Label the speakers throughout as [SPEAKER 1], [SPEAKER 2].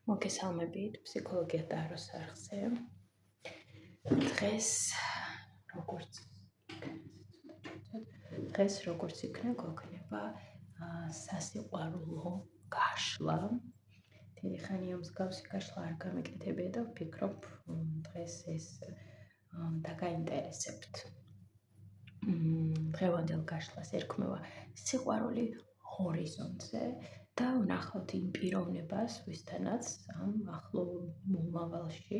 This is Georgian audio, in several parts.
[SPEAKER 1] მოგესალმებით ფსიქოლოგია და აროსარხზე. დღეს როგორც იქნება გვექნება სასიყვარულო გაშლა. დიდი ხანია მსგავსი გაშლა არ გამეკეთებია და ვფიქრობ დღეს ეს დაგაინტერესებთ. დღევანდელ გაშლას ერქმევა სიყვარული ჰორიზონტზე და ვნახავთ იმ პიროვნებას, ვისთანაც ამ ახლო მომავალში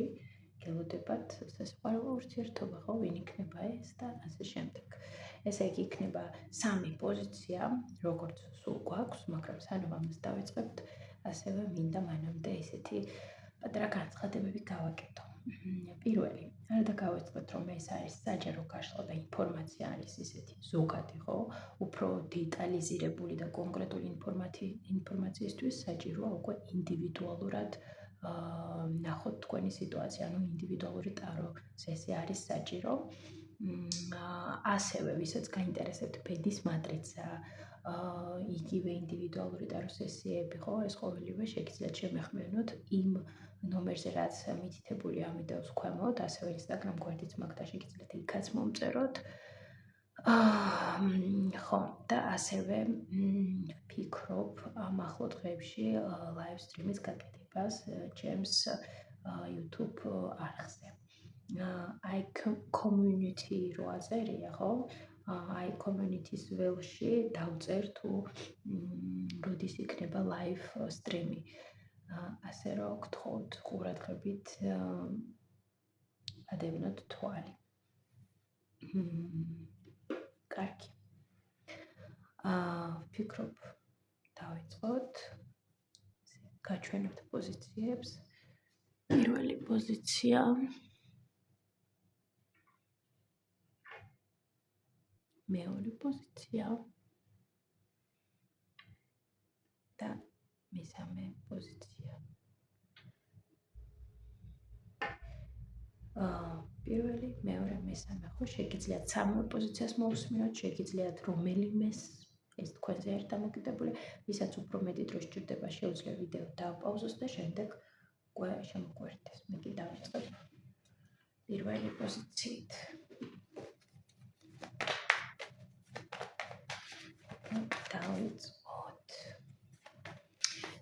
[SPEAKER 1] გელოდებათ სასიყვარულო ურთიერთობა, ხო, ვინ იქნება ეს და ასე შემდეგ. ესე იგი იქნება სამი პოზიცია, როგორც სულ გვაქვს, მაგრამ სანამ ამას დავიწყებთ, ასევე მინდა მანამდე ესეთი პატარა განცხადებები გავაკეთო. პირველი, არადა გავიწყოთ, რომ ეს არის საჯარო გაშლა და ინფორმაცია არის ისეთი ზოგადი, ხო? უფრო დეტალიზირებული და კონკრეტული ინფორმაციისთვის საჭიროა უკვე ინდივიდუალურად ნახოთ თქვენი სიტუაცია, ანუ ინდივიდუალური ტარო სესია არის საჭირო. ასევე, ვისაც გაინტერესებთ ბედის მატრიცა, იგივე ინდივიდუალური ტარო სესიები, ხო, ეს ყოველივე შეგიძლიათ შემეხმიანოთ იმ ნომერზე, რაც მითითებული ამ ვიდეოს ქვემოთ, ასევე Instagram გვერდიც მაქვს და შეგიძლიათ იქაც მომწეროთ. ხო, და ასევე ვფიქრობ ამ ახლო დღეებში live stream-ის გაკეთებას ჩემს YouTube არხზე. აი community რო აწერია, ხო? აი community-ს ველში დავწერ თუ როდის იქნება live stream-ი. ასე რომ გთხოვთ ყურადღებით ადევნოთ თვალი. კარგი. ვფიქრობ დავიწყოთ. გაჩვენებთ პოზიციებს. პირველი პოზიცია მეორე პოზიცია და მესამე პოზიცია. პირველი, მეორე, მესამე, ხო, შეგიძლიათ სამივე პოზიციას მოусმინოთ, შეგიძლიათ რომელიმეს, ეს თქვენზე არ დამოკიდებული, ვისაც უფრო მეტი დრო სჭირდება, შეუძლია ვიდეო დააპაუზოს და შემდეგ უკვე შემოგვერდეს. მე კი დავიწყებ პირველი პოზიციით.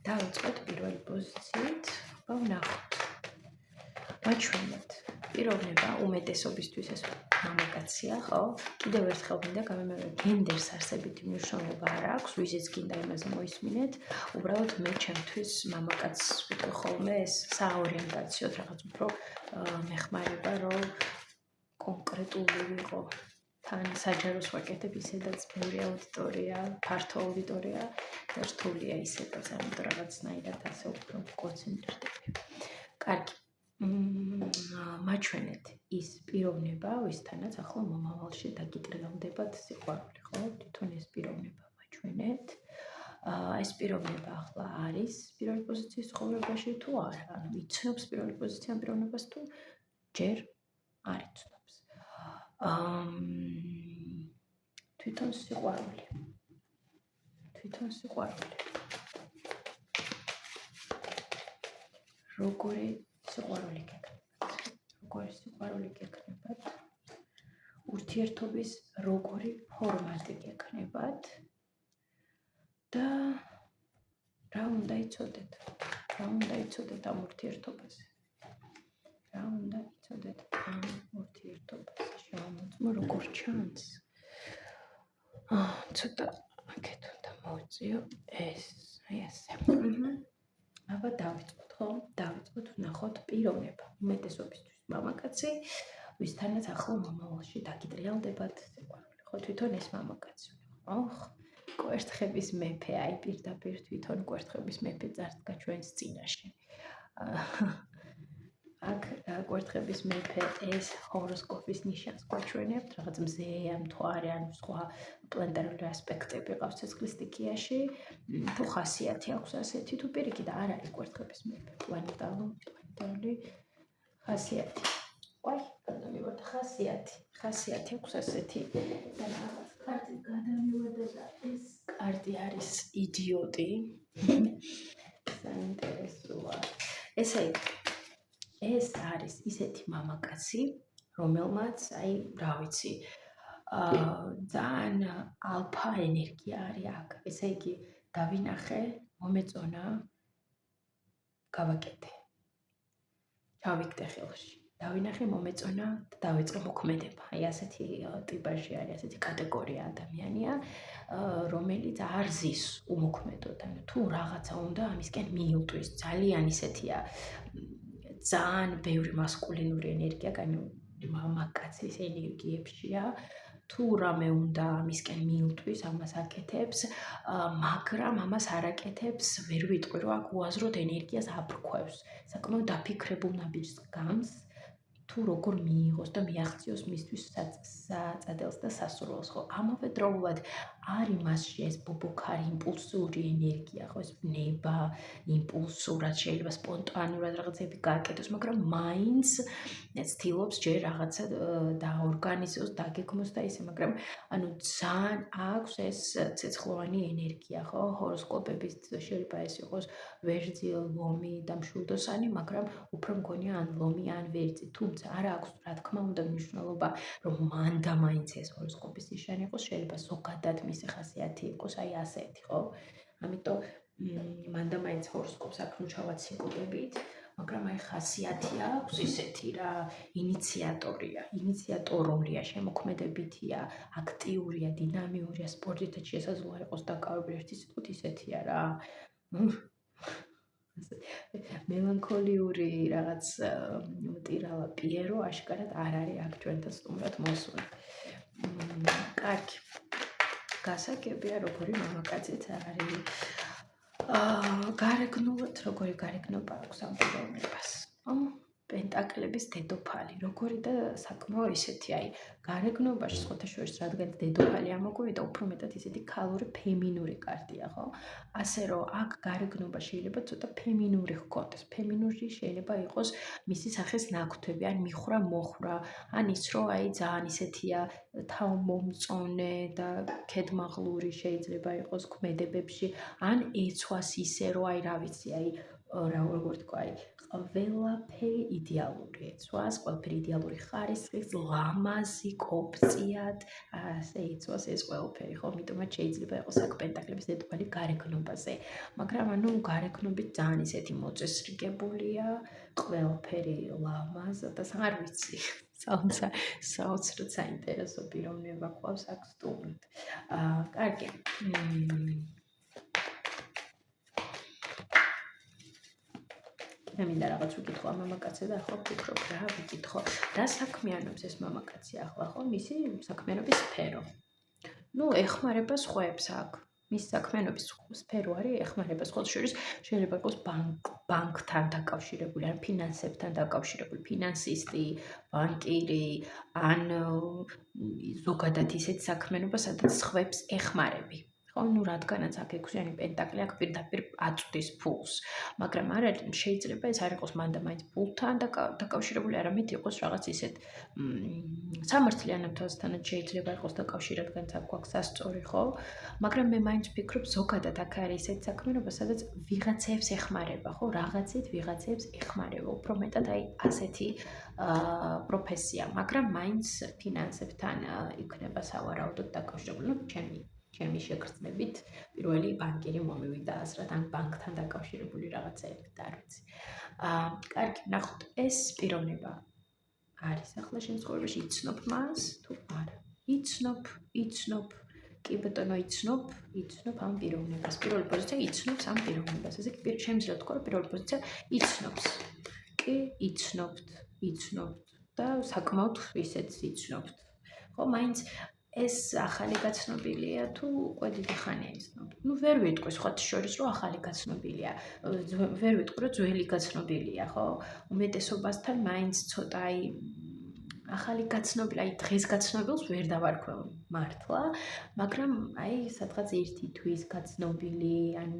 [SPEAKER 1] დავიწყოთ პირველი პოზიციით. ვნახოთ. მაჩვენებთ. პიროვნება უმეტესობისთვის ეს მამაკაცია, ხო? კიდევ ერთხელ მინდა გამემეორე, გენდერს არსებითი მნიშვნელობა არ აქვს, ვიზიც გინდა იმაზე მოისმინეთ. უბრალოდ მე ჩემთვის მამაკაცს ვიტყვი ხოლმე ეს საორიენტაციოდ რაღაც უფრო მეხმარება, რომ კონკრეტული ვიყო. თან საჯაროს ვაკეთებ ისედაც ბევრი აუდიტორია, ფართო აუდიტორია და რთულია ისედაც, ამიტომ რაღაცნაირად ასე უფრო კონცენტრირდები. კარგი. მაჩვენეთ ის პიროვნება, ვისთანაც ახლო მომავალში დაგიტრიალდებათ სიყვარული, ხო? თვითონ ეს პიროვნება მაჩვენეთ. ეს პიროვნება ახლა არის პირველი პოზიციის ცხოვრებაში თუ არა? ანუ იცნობს პირველი პოზიცია ამ პიროვნებას თუ ჯერ არ იცნობს. თვითონ სიყვარული. როგორი სიყვარული გექნებათ? ურთიერთობის როგორი ფორმატი გექნებათ? და რა უნდა იცოდეთ? ამ ურთიერთობაზე? შევამოწმო როგორ ჩანს? ცოტა აქეთ უნდა მოვწიო ეს, აი ასე. აბა დავიწყოთ, ხო? ვნახოთ პიროვნება, უმეტესობისთვის მამაკაცი, ვისთანაც ახლო მომავალში დაგიტრიალდებათ სიყვარული. ხო, თვითონ ეს მამაკაცი, ხო? კვერთხების მეფე, აი პირდაპირ თვითონ კვერთხების მეფე წარსდგა ჩვენს წინაშე. აქ კვერთხების მეფე ეს ჰოროსკოპის ნიშანს გვაჩვენებთ, რაღაც მზე, მთვარე, ანუ სხვა პლანეტარული ასპექტები ყავს ცეცხლის სტიქიაში, თუ ხასიათი აქვს ასეთი, თუ პირიქით არ არის კვერთხების მეფე, პლანეტარული ხასიათი. ვაი, გადამივარდა ხასიათი აქვს ასეთი და რაღაც კარტი გადამივარდა და ეს კარტი არის იდიოტი. საინტერესოა. ესე იგი, ეს არის ისეთი მამაკაცი, რომელმაც, რა ვიცი, ძალიან ალფა ენერგია არის აქ. ესე იგი, დავინახე, მომეწონა, გავაკეთე. ჩავიგდე ხელში. დავინახე, მომეწონა და დავიწყე მოქმედება. აი ასეთი ტიპაჟი არის, ასეთი კატეგორია ადამიანია, რომელიც არ ზის უმოქმედოდ. ანუ თუ რაღაცა უნდა ამისკენ მიუტყვის, ძალიან ისეთია, ძალიან ბევრი მასკულინური ენერგია, ანუ მამაკაცის ენერგიებშია. თუ რამე უნდა ამისკენ მიუტყვის, ამას აკეთებს, მაგრამ ამას არ აკეთებს, ვერ ვიტყვი, რომ აქ უაზროდ ენერგიას აფრქვევს. საკმაოდ დაფიქრებულ ნაბიჯს გამს, თუ როგორ მიიღოს და მიაღწიოს მისთვის საწადელს და სასურველს, ხო? ამავე დროულად არის მასში ეს ბობოქარი იმპულსური ენერგია, ხო? ეს ნება, იმპულსურად შეიძლება სპონტანურად რაღაცები გააკეთოს, მაგრამ მაინც ცდილობს ჯერ რაღაცა დაორგანიზოს, დაგეგმოს და ისე, მაგრამ ანუ ძალიან აქვს ეს ცეცხლოვანი ენერგია, ხო? ჰოროსკოპების შეიძლება ეს იყოს ვერძი, ლომი და მშვილდოსანი, მაგრამ უფრო მგონია ან ლომი, ან ვერძი. თუმცა არ აქვს, რა თქმა უნდა, მნიშვნელობა, რომ მან და მაინც ეს ჰოროსკოპის ნიშანი იყოს, შეიძლება ზოგადად მისი ხასიათი იყოს, აი ასეთი, ხო? ამიტომ მან და მაინც ჰოროსკოპს აქ ვუჩავად სიკულებით, მაგრამ აი ხასიათი აქვს ისეთი რა, ინიციატორულია, შემოქმედებითია, აქტიურია, დინამიურია, სპორტითაც შესაძლოა იყოს დაკავებული, ერთი სიტყვით ისეთია რა. მელანქოლიური რაღაც ტირალა პიერო აშკარად არ არის აქ ჩვენთან სტუმრად მოსული. კარგი. გასაგებია, როგორი მამაკაციც არის. გარეგნულად, როგორი გარეგნობა აქვს ამ პიროვნებას. პენტაკლების დედოფალი, როგორი და საკმაოდ ისეთი, აი, გარეგნობაში სხვათა შორის, რადგან დედოფალი ამოგვივიდა, უფრო მეტად ისეთი ქალური, ფემინური კარტია, ხო? ასე რომ აქ გარეგნობა შეიძლება ცოტა ფემინური ჰქონდეს. ფემინური შეიძლება იყოს მისი სახის ნაკვთები, ან მიხრა-მოხრა, ან ის რომ აი ძალიან ისეთია თავმომწონე და ქედმაღლური შეიძლება იყოს ქმედებებში, ან ეცვას ისე რომ აი რა ვიცი, აი როგორ თქვა, აი ყველაფერი იდეალური ეცვას, ყველაფერი იდეალური ხარისხის, ლამაზი, კოპწიად, ასე ეცვას ეს ყველაფერი, ხო? მიტომაც შეიძლება იყოს აქ პენტაკლების დედოფალი გარეგნობაზე. მაგრამ ანუ გარეგნობით ძალიან ისეთი მოწესრიგებულია, ყველაფერი ლამაზ და არ ვიცი. საოცრად საინტერესო პიროვნება ყავს აქ სტუმრად. კარგი. მე მინდა რაღაც ვიკითხო ამ მამაკაცზე და ახლა ვფიქრობ რა ვიკითხო. რა საქმიანობს ეს მამაკაცი ახლა, ხო? მისი საქმიანობის სფერო. ნუ ეხმარება სხვებს აქ. მის საქმიანობის სფერო არის ეხმარება სხვას შორის, შეიძლება იყოს ბანკთან დაკავშირებული, ან ფინანსებთან დაკავშირებული, ფინანსისტი, ბანკირი, ან ზოგადად ისეთ საქმიანობა, სადაც სხვებს ეხმარები. ხო, ნუ რადგანაც აქ 6-იანი პენტაკლი აქ პირდაპირ აწვდის ფულს, მაგრამ არ არის, შეიძლება ეს არ იყოს მან და მაინც ფულთან დაკავშირებული, არამედ იყოს რაღაც ისეთ სამართლიანობასთან შეიძლება იყოს დაკავშირი, რადგანაც აქ გვაქვს სასწორი, ხო? მაგრამ მე მაინც ვფიქრობ, ზოგადად აქ არის ისეთ საქმიანობა, სადაც ვიღაცებს ეხმარება, ხო? რაღაცით ვიღაცებს ეხმარება, უფრო მეტად აი ასეთი პროფესია, მაგრამ მაინც ფინანსებთან იქნება სავარაუდოდ დაკავშირებული, ნუ ჩემი შეგრძნებით პირველი ბანკირი მომივიდა ასრად, ან ბანკთან დაკავშირებული რაღაცეები და არ ვიცი. კარგი, ნახოთ, ეს პიროვნება არის ახლა შენ ცხოვრებაში, იცნობ მას თუ არა? იცნობ, კი ბატონო, იცნობ ამ პიროვნებას. პირველი პოზიცია იცნობს ამ პიროვნებას. ესე იგი, შემიძლია თქვა, რომ პირველი პოზიცია იცნობს. კი, იცნობთ და საკმაოდ ისეთს იცნობთ. ხო, მაინც ეს ახალი გაცნობილია თუ უკვე დიდი ხანია იცნობ. ნუ ვერ ვიტყვი სხვათა შორის, რომ ახალი გაცნობილია. ვერ ვიტყვი, რომ ძველი გაცნობილია, ხო? უმეტესობასთან მაინც ცოტა აი ახალი გაცნობილი, აი დღეს გაცნობილს ვერ დავარქვევ მართლა, მაგრამ აი სადღაც ერთი თვის გაცნობილი, ან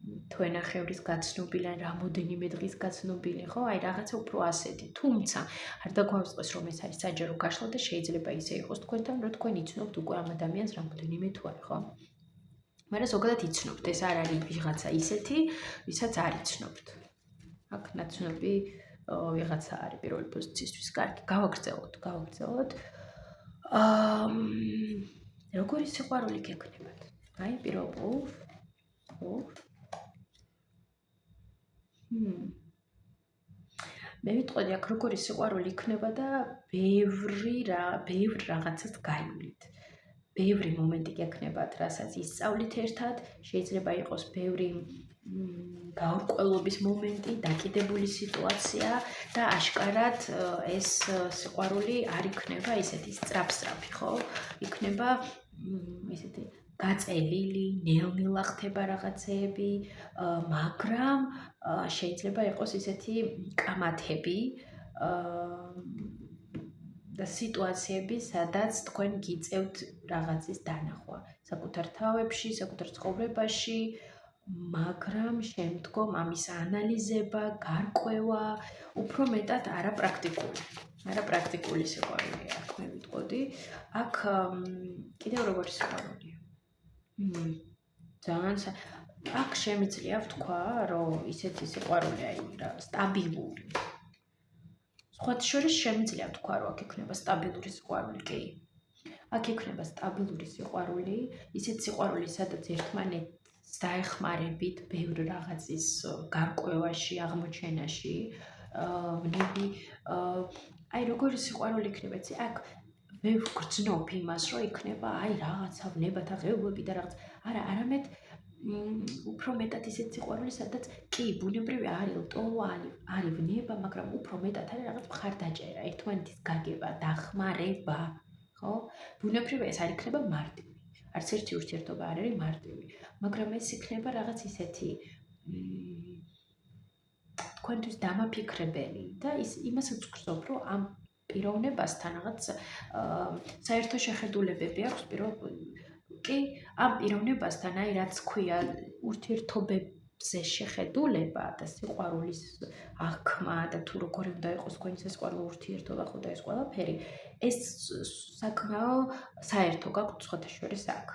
[SPEAKER 1] თვენახევრის გაცნობილი, ან რამოდენიმე დღის გაცნობილი, ხო? აი რაღაცა უფრო ასეთი. თუმცა არ დაგვაუწყეს, რომ ეს არის საჯარო გაშლა და შეიძლება ისე იყოს თქვენთან, რომ თქვენ იცნობთ უკვე ამ ადამიანს რამოდენიმე თვე, ხო? მაგრამ ზოგადად იცნობთ, ეს არ არის ვიღაცა ისეთი, ვისაც არ იცნობთ. აქ ნაცნობი ვიღაცა არის პირველი პოზიციისთვის. კარგი, გავაგრძელოთ. როგორი სიყვარული გექნებათ? აი, პირველ მე ვიტყოდი აქ როგორი სიყვარული იქნება და ბევრი რაღაცას გაივლით. ბევრი მომენტი გექნებათ, რასაც ისწავლით ერთად, შეიძლება იყოს ბევრი გაურკვევლობის მომენტი, დაკიდებული სიტუაცია და აშკარად ეს სიყვარული არ იქნება ისეთი სწრაფ-სწრაფი, ხო? იქნება ისეთი გაწელილი, ნელ-ნელა ხდება რაღაცეები, მაგრამ შეიძლება იყოს ისეთი კამათები და სიტუაციები, სადაც თქვენ გიწევთ რაღაცის დანახვა, საკუთარ თავებში, საკუთარ ცხოვრებაში, მაგრამ შემდგომ ამის ანალიზება, გარკვევა, უფრო მეტად არაპრაქტიკული სიყვარულია, აქ მე ვიტყოდი. აქ კიდევ როგორი სიყვარულია? ძალიან აქ შემიძლია ვთქვა, რომ ისეთი სიყვარული აი რა, სტაბილური. სხვათა შორის შემიძლია ვთქვა, რომ აქ იქნება სტაბილური სიყვარული, კი. აქ იქნება სტაბილური სიყვარული, ისეთი სიყვარული, სადაც ერთმანეთს დაეხმარებით ბევრ რაღაცის გარკვევაში, აღმოჩენაში, ვნები, აი როგორი სიყვარული იქნება, იცი, აქ მე ვგრძნობ იმას, რომ იქნება აი რაღაცა ვნებათა ღეობები და რაღაც. არა, არამედ უფრო მეტად ისეთი სიყვარული, სადაც კი, ბუნებრივი არის ლტოლვა, არის ვნება, მაგრამ უფრო მეტად არის რაღაც მხარდაჭერა, ერთმანეთის გაგება, დახმარება, ხო? ბუნებრივი ეს არ იქნება მარტივი. არც ერთი ურთიერთობა არ არის მარტივი, მაგრამ ეს იქნება რაღაც ისეთი თქვენთვის დამაფიქრებელი და იმასაც ვგრძნობ, რომ ამ პიროვნებასთან რაღაც საერთო შეხედულებები აქვს კი, ამ პიროვნებასთან, აი რაც ქვია, ურთიერთობებზე შეხედულება და სიყვარულის აღქმა და თუ როგორი უნდა იყოს თქვენი სიყვარულო ურთიერთობა, ხო და ეს ყველაფერი, ეს საკმაო საერთო გაქვთ სხვათა შორის აქ.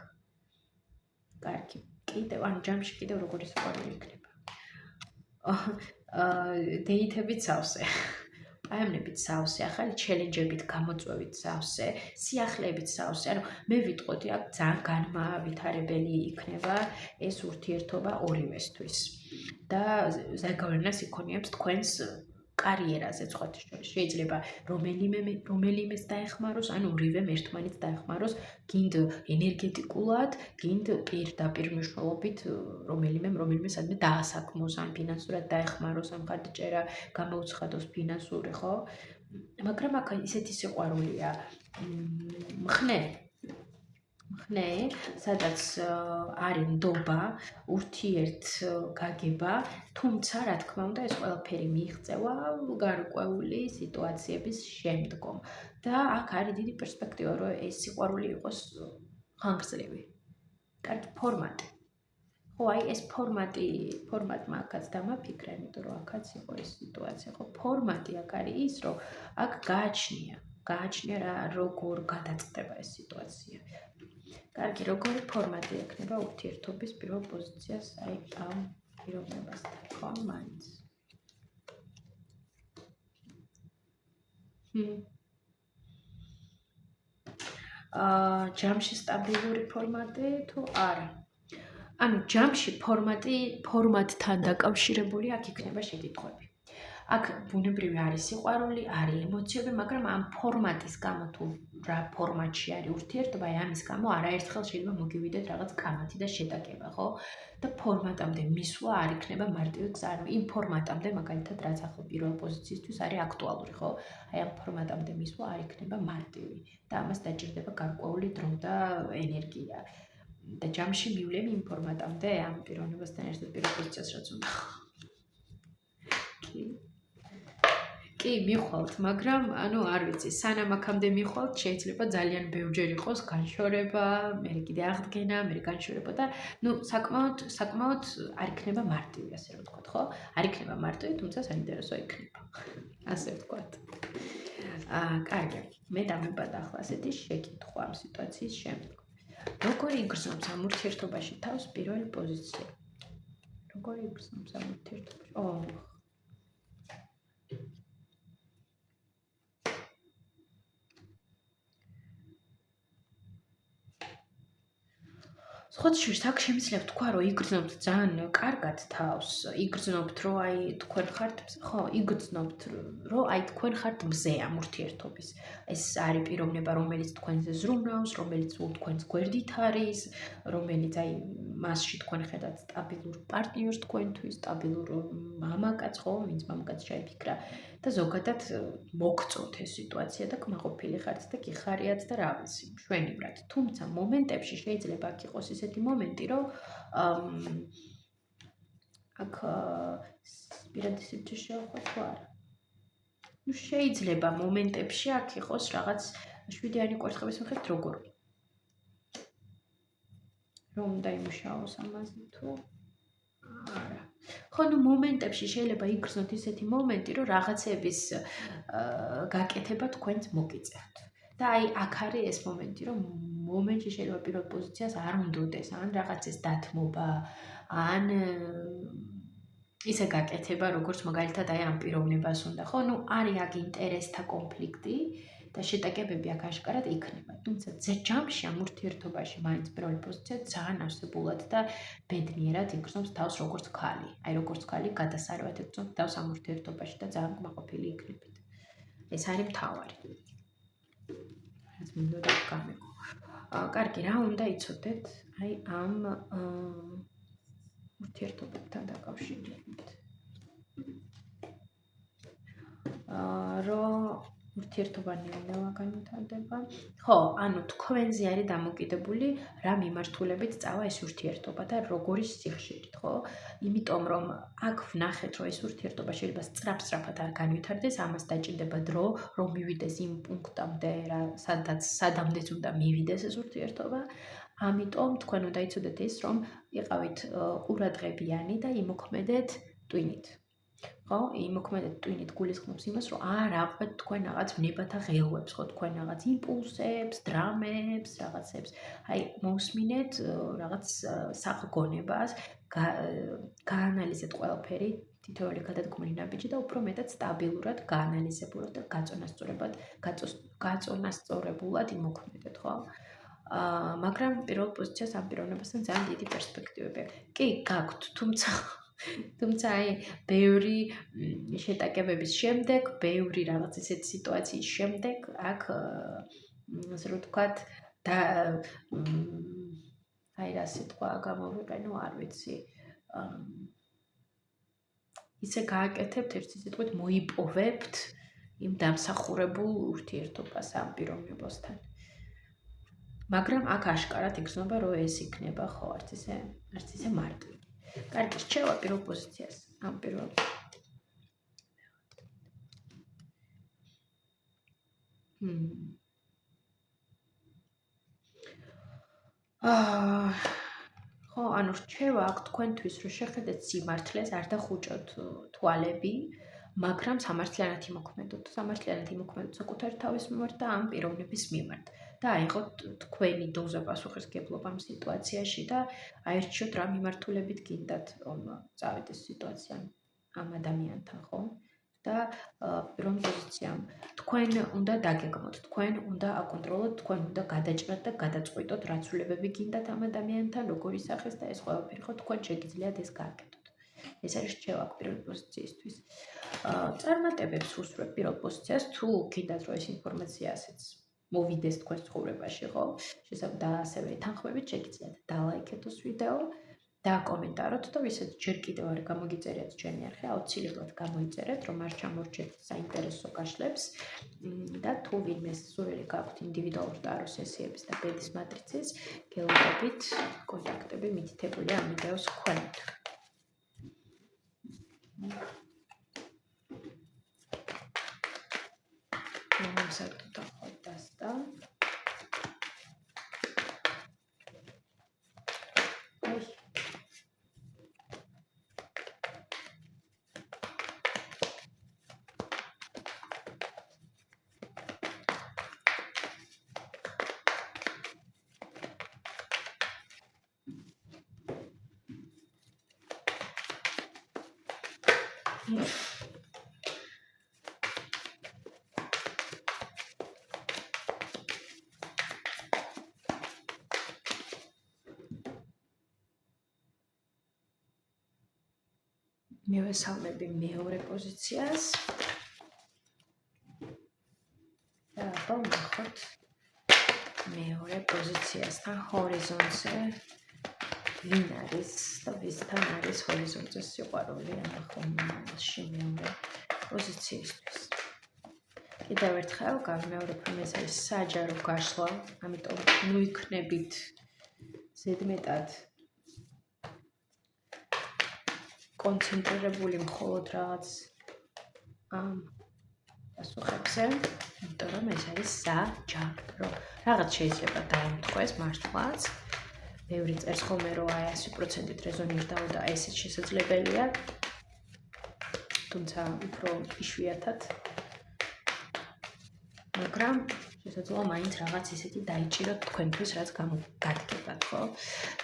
[SPEAKER 1] კარგი, კიდევ ან ჯამში კიდევ როგორი სიყვარული იქნება? დეითებით სავსე. პაემნებით სავსე, ახალი ჩელენჯებით გამოწვევით სავსე, სიახლეებით სავსე. ანუ მე ვიტყოდი, აქ ძალიან განმავითარებელი იქნება ეს ურთიერთობა ორივესთვის. და ზეგავლენას იქონიებს თქვენს კარიერაზე სხვათა შორის. შეიძლება რომელიმეს დაეხმაროს, ან ორივემ ერთმანეთს დაეხმაროს, გინდ ენერგეტიკულად, გინდ პირდაპირ მნიშვნელობით რომელიმე სადმე დაასაქმოს, ან ფინანსურად დაეხმაროს, ან მხარდაჭერა გამოუცხადოს ფინანსური, ხო? მაგრამ აქ ისეთი სიყვარულია მხნე, სადაც არის ნდობა, ურთიერთგაგება, თუმცა, რა თქმა უნდა, ეს ყველაფერი მიიღწევა გარკვეული სიტუაციების შემდგომ. და აქ არის დიდი პერსპექტივა, რომ ეს სიყვარული იყოს ხანგრძლივი. კარგი ფორმატი. ხო, აი ეს ფორმატმა აქაც დამაფიქრა, იმიტომ რომ აქაც იყო ეს სიტუაცია, ხო, ფორმატი აქ არის ის, რომ აქ გააჩნია რა როგორ გადაწყდება ეს სიტუაცია. კარგი, როგორი ფორმატი ექნება ურთიერთობის პირველ პოზიციას აი ამ პიროვნებასთან, ხო, მაინც. ჯამში სტაბილური ფორმატი თუ არა? ანუ ჯამში ფორმატთან დაკავშირებული აქ იქნება შეკითხვები. აქ ბუნებრივი არის სიყვარული, არის ემოციები, მაგრამ ამ ფორმატის გამო თუ რა ფორმატში არის ურთიერთობა, ამის გამო არაერთხელ შეიძლება მოგივიდეთ რაღაც კამათი და შეტაკება, ხო? და ფორმატამდე მისვლა არ იქნება მარტივი გზა. ანუ იმ ფორმატამდე, მაგალითად, რაც ახლა პირველ პოზიციისთვის არის აქტუალური, ხო? აი ამ ფორმატამდე მისვლა არ იქნება მარტივი და ამას დაჭირდება გარკვეული დრო და ენერგია. და ჯამში მივლები იმ ფორმატამდე ამ პიროვნებასთან ერთად პირველ პოზიციას რაც უნდა. კი, მიხვალთ, მაგრამ ანუ არ ვიცი, სანამ აქამდე მიხვალთ, შეიძლება ძალიან ბევრჯერ იყოს განშორება, მე კიდე აღდგენა, მე განშორება და ნუ საკმაოდ არ იქნება მარტივი, ასე რომ ვთქვათ, ხო? არ იქნება მარტივი, თუმცა საინტერესო იქნება. ასე ვთქვათ. კარგი, მე დამებადა ახლა ასეთი შეკითხვა ამ სიტუაციის შემდგომ. როგორი იგრძნობს ამ ურთიერთობაში თავს პირველი პოზიცია? როგორი იგრძნობს ამ ურთიერთობაში? სხვათა აქ შემიძლია თქვა, რომ იგრძნობთ ძალიან კარგად თავს, იგრძნობთ, რომ აი თქვენ ხართ, ხო, იგრძნობთ, რომ აი თქვენ ხართ მზე ამ ურთიერთობის. ეს არის პიროვნება, რომელიც თქვენზე ზრუნავს, რომელიც თქვენს გვერდით არის, რომელიც აი მასში თქვენ ხედავთ სტაბილურ პარტნიორს თქვენთვის, სტაბილურ მამაკაცს, ხო, ვინც მამაკაც შეიფიქრა და ზოგადად მოგწონთ ეს სიტუაცია და კმაყოფილი ხართ და გიხარიათ და რა ვიცი, მშვენივრად. თუმცა მომენტებში შეიძლება აქ იყოს ისეთი მომენტი, რომ აქ პირადი სივრცე შეხვდა თუ არა. ნუ შეიძლება მომენტებში აქ იყოს რაღაც შვიდიანი კვერცხების მიხედვით როგორ რომ დაიმუშაოს ამაზე თუ არა. ხო, ნუ მომენტებში შეიძლება იგრძნოთ ისეთი მომენტი, რომ რაღაცების გაკეთება თქვენს მოგიწევთ. და აი აქ არის ეს მომენტი, რომ მომენტში შეიძლება პირველ პოზიციას არ უნდოდეს, ან რაღაცის დათმობა, ან ისე გაკეთება, როგორც მაგალითად აი ამ პიროვნებას უნდა. ხო, ნუ არის აქ ინტერესთა კონფლიქტი და შეტაკებები აქ აშკარად იქნება. თუმცა ჯამში ამ ურთიერთობაში მაინც პირველი პოზიცია ძალიან არსებულად და ბედნიერად იგრძნობს თავს როგორც ქალი. აი როგორც ქალი გადასარევად იგრძნობს თავს ამ ურთიერთობაში და ძალიან კმაყოფილი იქნებით. ეს არის მთავარი. რაც მინდოდა გამეკო. კარგი, რა უნდა იცოდეთ აი ამ ურთიერთობებთან დაკავშირებით. რომ ურთიერთობა ნელ-ნელა განვითარდება. ხო, ანუ თქვენზე არის დამოკიდებული რა მიმართულებით წავა ეს ურთიერთობა და როგორი სიხშირით, ხო? იმიტომ რომ აქ ვნახეთ, რომ ეს ურთიერთობა შეიძლება სწრაფ-სწრაფად არ განვითარდეს, ამას დაჭირდება დრო, რომ მივიდეს იმ პუნქტამდე, სადამდეც უნდა მივიდეს ეს ურთიერთობა. ამიტომ თქვენ უნდა იცოდეთ ის, რომ იყავით ყურადღებიანი და იმოქმედეთ ტვინით. ხო, იმოქმედეთ ტვინით გულისხმობს იმას, რომ არ აყვეთ თქვენ რაღაც ვნებათა ღელვებს, ხო, თქვენ რაღაც იმპულსებს, დრამებს, რაღაცებს. აი, მოусმინეთ რაღაც სახგონებას, გაანალიზეთ ყველაფერი, თითოეული გადადგმული ნაბიჯი და უფრო მეტად სტაბილურად გაანალიზებულად და გაწონასწორებულად იმოქმედეთ, ხო? მაგრამ პირველ პოზიციას ამ პიროვნებასთან ძალიან დიდი პერსპექტივები აქვს. კი, გაქვთ, თუმცა აი ბევრი შეტაკებების შემდეგ, ბევრი რაღაც ისეთი სიტუაციის შემდეგ აქ ასე რომ ვთქვათ და აი რა სიტყვა გამოვიყენო, არ ვიცი. ისე გააკეთებთ ერთი სიტყვით მოიპოვებთ იმ დამსახურებულ ურთიერთობას ამ პიროვნებასთან. მაგრამ აქ აშკარად იგრძნობა, რომ ეს იქნება ხო, არც ისე მარტივი. კარგი, რჩევა პირველ პოზიციას. ამ პირველ ხო, ანუ რჩევა აქ თქვენთვის, რომ შეხედეთ სიმართლეს, არ დახუჭოთ თვალები, მაგრამ სამართლიანად იმოქმედოთ. სამართლიანად იმოქმედოთ საკუთარი თავის მიმართ და ამ პიროვნების მიმართ. და აიღოთ თქვენი დოზა პასუხისმგებლობა ამ სიტუაციაში და აირჩიოთ რა მიმართულებით გინდათ რომ წავიდეთ სიტუაცია ამ ადამიანთან, ხო? და პირველ პოზიციამ თქვენ უნდა დაგეგმოთ, თქვენ უნდა აკონტროლოთ, თქვენ უნდა გადაჭრათ და გადაწყვიტოთ რა ცვლილებები გინდათ ამ ადამიანთან, როგორი სახეს და ეს ყველაფერი ხო თქვენ შეგიძლიათ ეს გააკეთოთ. ეს არის რჩევა პირველ პოზიციისთვის. წარმატებებს უსურვებ პირველ პოზიციას, თუ გინდათ რომ ეს ინფორმაცია ასეც მოვიდეს თქვენს ცხოვრებაში, ხო? შესაძლოა და ასევე თანხმებით შეგიძლიათ დალაიქეთ ეს ვიდეო და კომენტაროთ და ვისაც ჯერ კიდევ არ გამოგიწერიათ ჩვენი არხი, აუცილებლად გამოიწერეთ, რომ არ ჩამორჩეთ საინტერესო გაშლებს და თუ ვინმე სურვილი გაქვთ ინდივიდუალურ ტარო სესიების და ბედის მატრიცის, გელოდებით კონტაქტები მითითებულია ამ ვიდეოს ქვემოთ. მომსახურდა ხოდასტა. მივესალმები მეორე პოზიციას და აბა ვნახოთ მეორე პოზიციასთან ჰორიზონტზე ვინ არის და ვისთან არის ჰორიზონტზე სიყვარული ახლომში მეორე პოზიციისთვის. კიდევ ერთხელ გავიმეორებ, რომ ეს არის საჯარო გაშლა, ამიტომ მივიქნებით ზედმეტად კონცენტრირებული მხოლოდ რაღაც ამ პასუხებზე, იმიტომ რომ ეს არის საჯარო. რაღაც შეიძლება დაემთხვეს მართლაც. ბევრი წერს ხოლმე, რომ აი 100%-ით რეზონირდაო და ესეც შესაძლებელია. თუმცა უფრო იშვიათად. მაგრამ შესაძლოა მაინც რაღაც ისეთი დაიჭიროთ თქვენთვის, რაც გამოგადგებათ, ხო?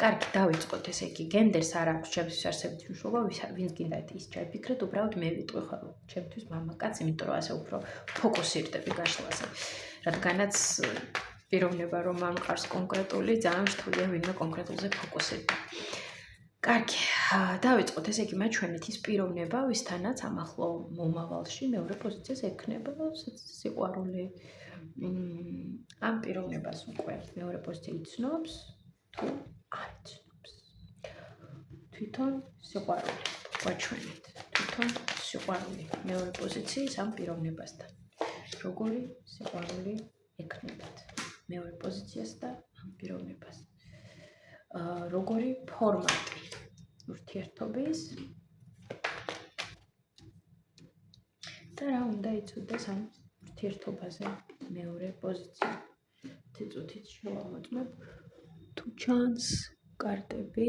[SPEAKER 1] კარგი, დავიწყოთ ესე იგი. გენდერს არ აქვს ჩემთვის არსებითი მნიშვნელობა, ვინც გინდა ის ჩაიფიქრეთ, უბრალოდ მე ვიტყვი ხოლმე. ჩემთვის მამაკაც, იმიტომ რომ ასე უფრო ფოკუსირდები გაშლაზე. რადგანაც პიროვნება რომ ამყარს კონკრეტული, ძალიან რთულია ვინმე კონკრეტულზე ფოკუსირდა. კარგი, დავიწყოთ ესე იგი მაჩვენეთ ის პიროვნება, ვისთანაც ამ ახლო მომავალში მეორე პოზიციას ექნება სიყვარული. ამ პიროვნებას უკვე მეორე პოზიცია იცნობს თუ არ იცნობს. თვითონ სიყვარული ვაჩვენეთ. თვითონ სიყვარული მეორე პოზიციის ამ პიროვნებასთან. როგორი სიყვარული ექნებათ მეორე პოზიციას და ამ პიროვნებას. როგორი ფორმატი ურთიერთობის და რა უნდა იცოდეს ამ ურთიერთობაზე მეორე პოზიცია. წუთით შევამოწმებ თუ ჩანს კარტები,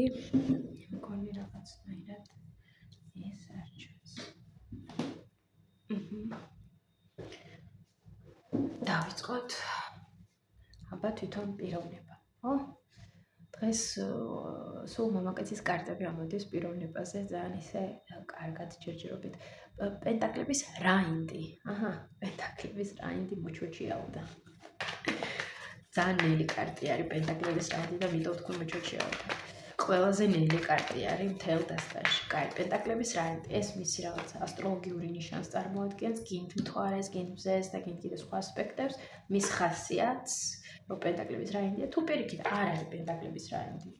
[SPEAKER 1] მგონი რაღაცნაირად ეს არ ჩანს. დავიწყოთ. აბა თვითონ პიროვნება, ხო? დღეს სულ მამაკაცის კარტები ამოდის პიროვნებაზე ძალიან ისე კარგად ჯერჯერობით. პენტაკლების რაინდი. პენტაკლების რაინდი მოჩოჩიაუდა. ძალიან ნელი კარტი არის პენტაკლების რაინდი და მითხოვთ თქვენ მოჩოჩიაუდა. ყველაზე ნელი კარტი არის მთელ დასტაში. კაი, პენტაკლების რაინდი. ეს მისი რაღაც ასტროლოგიური ნიშანს წარმოადგენს, გინდ მთვარეს, გინდ მზეს და გინდ კიდე სხვა ასპექტებს, მის ხასიათს, რომ პენტაკლების რაინდია, თუ პირიქით არ არის პენტაკლების რაინდი.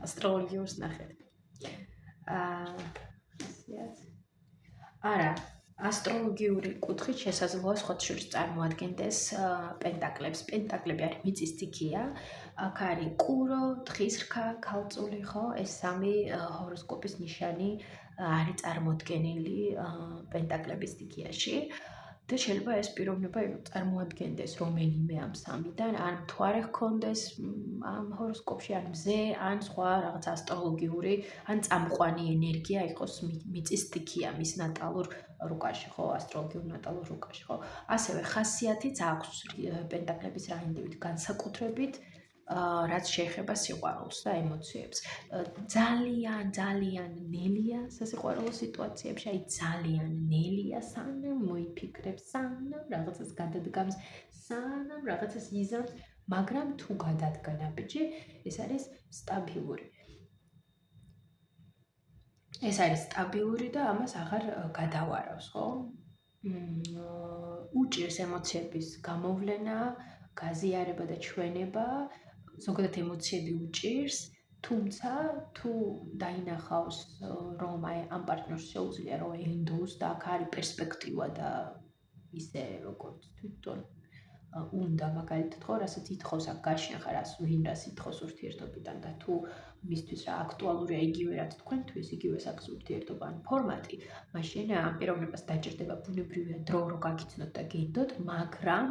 [SPEAKER 1] ასტროლოგიურს ნახეთ. ხასიათს. არა, ასტროლოგიური კუთხით შესაძლოა სხვათაშორის წარმოადგენდეს პენტაკლებს. პენტაკლები არის მიწის სტიქია. აქ არის კურო, თხის რქა, ქალწული, ხო? ეს სამი ჰოროსკოპის ნიშანი არის წარმოდგენილი პენტაკლების სტიქიაში. და შეიძლება ეს პიროვნება წარმოადგენდეს რომელიმე ამ სამიდან, ან მთვარე ჰქონდეს ამ ჰოროსკოპში, ან მზე, ან სხვა რაღაც ასტროლოგიური, ან წამყვანი ენერგია იყოს მიწის სტიქია მის ნატალურ რუკაში, ხო, ასტროლოგიურ ნატალურ რუკაში, ხო. ასევე ხასიათიც აქვს პენტაკლების რაინდივით განსაკუთრებით, რაც შეეხება სიყვარულს და ემოციებს. ძალიან ნელია სასიყვარულო სიტუაციებში, აი ძალიან ნელია, სანამ მოიფიქრებს, სანამ რაღაცას გადადგამს, სანამ რაღაცას იზამს, მაგრამ თუ გადადგა ნაბიჯი, ეს არის სტაბილური. ეს არის სტაბილური და ამას აღარ გადავარავს, ხო? უჭირს ემოციების გამოვლენა, გაზიარება და ჩვენება. ზოგადად ემოციები უჭირს, თუმცა თუ დაინახავს, რომ აი ამ პარტნიორს შეუძლია რომ ენდოს და აქ არის პერსპექტივა და ისე როგორც თვითონ უნდა მაგალითად ხო, რასაც ითხოვს აქ გაშენხა, რას ითხოვს ურთიერთობიდან და თუ მისთვის რა აქტუალურია იგივე რაც თქვენთვის, იგივე საქმის ურთიერთობა ან ფორმატი, მაშინ ამ პიროვნებას დაჭირდება ბუნებრივია დრო რომ გაგიცნოთ და გენდოთ, მაგრამ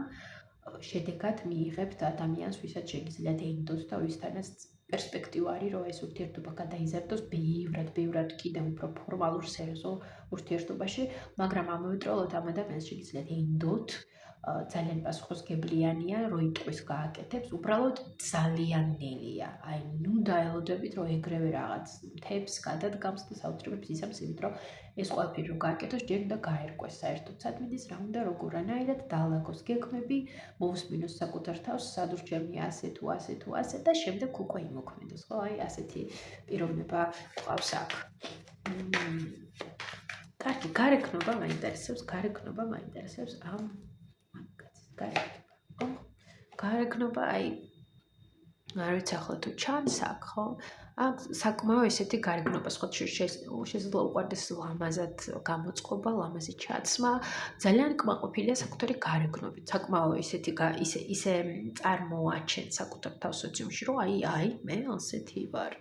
[SPEAKER 1] შედეგად მიიღებთ ადამიანს, ვისაც შეგიძლიათ ენდოს და ვისთანაც პერსპექტივა არის, რომ ეს ურთიერთობა გადაიზარდოს ბევრად კიდევ უფრო ფორმალურ სერიოზულ ურთიერთობაში, მაგრამ ამავდროულად ამ ადამიანს შეგიძლიათ ენდოთ ძალიან პასუხისმგებლიანია, რო იტყვის გააკეთებს, უბრალოდ ძალიან ნელია. აი, ნუ დაელოდებით, რომ ეგრევე რაღაც მთებს გადადგამს და საოცრებებს ისამს, იმით რომ ეს ყველაფერი რო გააკეთოს, ჯერ უნდა გაერკვეს საერთოდ სად მიდის, რა უნდა როგორანაირად დაალაგოს გეგმები, მოусმინოს საკუთარ თავს, სადურჯერმია ასე თუ ასე თუ ასე და შემდეგ უკვე იმოქმედოს, ხო? აი, ასეთი პიროვნება ყავს აქ. კარგი, გარეგნობა მაინტერესებს ამ გარეგნობა, აი, არ ვიცი ახლა თუ ჩანს აქ, ხო? აქ საკმაო ესეთი გარეგნობა, სხვა შეიძლება უყვარდეს ლამაზად გამოწყობა, ლამაზი ჩაცმა, ძალიან კმაყოფილია საკუთარი გარეგნობით, საკმაო ისე წარმოაჩენ საკუთარ თავს სოციუმში, რომ აი, მე ასეთი ვარ.